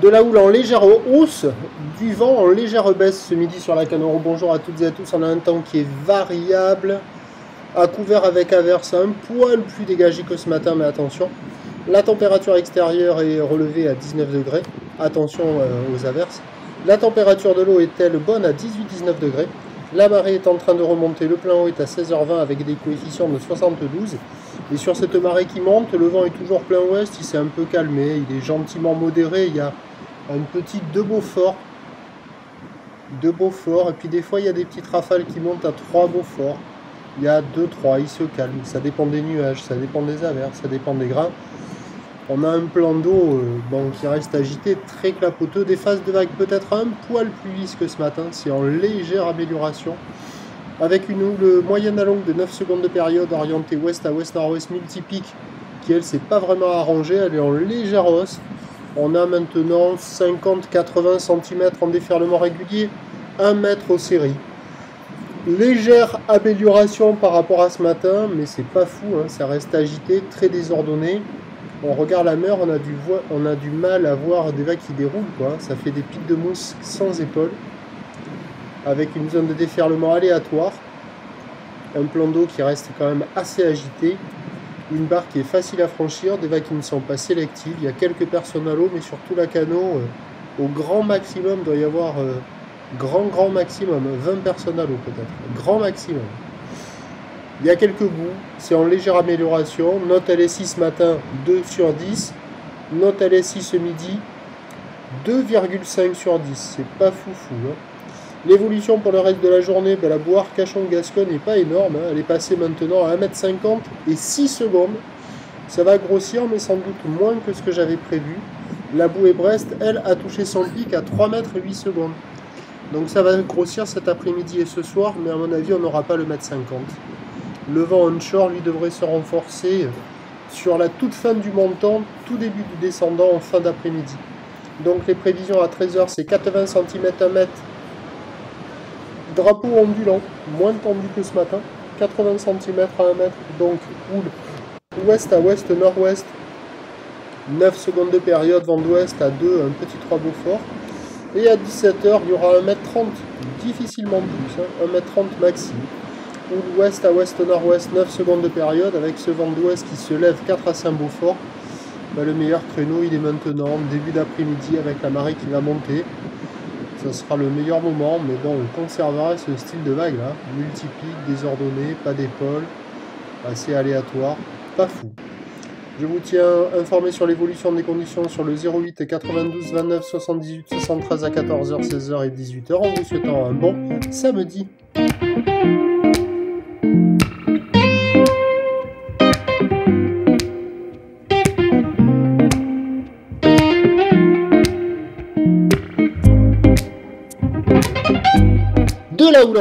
De la houle en légère hausse, du vent en légère baisse ce midi sur la Canoro. Bonjour à toutes et à tous, on a un temps qui est variable, à couvert avec averse, un poil plus dégagé que ce matin, mais attention. La température extérieure est relevée à 19 degrés, attention aux averses. La température de l'eau est-elle bonne à 18-19 degrés. La marée est en train de remonter, le plein eau est à 16h20 avec des coefficients de 72. Et sur cette marée qui monte, le vent est toujours plein ouest, il s'est un peu calmé, il est gentiment modéré, il y a un petit de Beaufort, et puis des fois il y a des petites rafales qui montent à 3 Beaufort, il y a 2-3, il se calme, ça dépend des nuages, ça dépend des averses, ça dépend des grains. On a un plan d'eau qui reste agité, très clapoteux, des phases de vagues peut-être un poil plus lisses que ce matin, c'est en légère amélioration, avec une houle moyenne à longue de 9 secondes de période orientée ouest à ouest-nord-ouest multipique, qui elle s'est pas vraiment arrangée, elle est en légère hausse. On a maintenant 50-80 cm en déferlement régulier, 1 mètre aux séries. Légère amélioration par rapport à ce matin, mais c'est pas fou, hein, ça reste agité, très désordonné. On regarde la mer, on a du mal à voir des vagues qui déroulent, quoi. Ça fait des pics de mousse sans épaules, avec une zone de déferlement aléatoire, un plan d'eau qui reste quand même assez agité, une barre qui est facile à franchir, des vagues qui ne sont pas sélectives, il y a quelques personnes à l'eau, mais surtout la canot, au grand maximum, doit y avoir, grand maximum, 20 personnes à l'eau peut-être, grand maximum. Il y a quelques bouts, c'est en légère amélioration, note LSI ce matin, 2 sur 10, note LSI ce midi, 2,5 sur 10, c'est pas foufou, hein. L'évolution pour le reste de la journée, la boire Cachon-Gascogne n'est pas énorme, hein. Elle est passée maintenant à 1,50 m et 6 secondes. Ça va grossir, mais sans doute moins que ce que j'avais prévu. La Bouée-Brest, elle, a touché son pic à 3 m et 8 secondes. Donc ça va grossir cet après-midi et ce soir, mais à mon avis, on n'aura pas le 1,50 m. Le vent onshore, lui, devrait se renforcer sur la toute fin du montant, tout début du descendant en fin d'après-midi. Donc les prévisions à 13 h, c'est 80 cm, 1 mètre. Drapeau ondulant, moins tendu que ce matin, 80 cm à 1 mètre, donc houle ouest à ouest, nord-ouest, 9 secondes de période, vent d'ouest à 2, un petit 3 Beaufort. Et à 17 h, il y aura 1,30 m, difficilement plus, hein, 1,30 m maxi. Houle ouest à ouest, nord-ouest, 9 secondes de période, avec ce vent d'ouest qui se lève 4 à 5 Beaufort. Le meilleur créneau, il est maintenant, début d'après-midi, avec la marée qui va monter. Ça sera le meilleur moment, mais bon, on conservera ce style de vague là, multiplique, désordonné, pas d'épaule, assez aléatoire, pas fou. Je vous tiens informé sur l'évolution des conditions sur le 08 92 29 78 73 à 14 h, 16 h et 18 h, en vous souhaitant un bon samedi. De la houle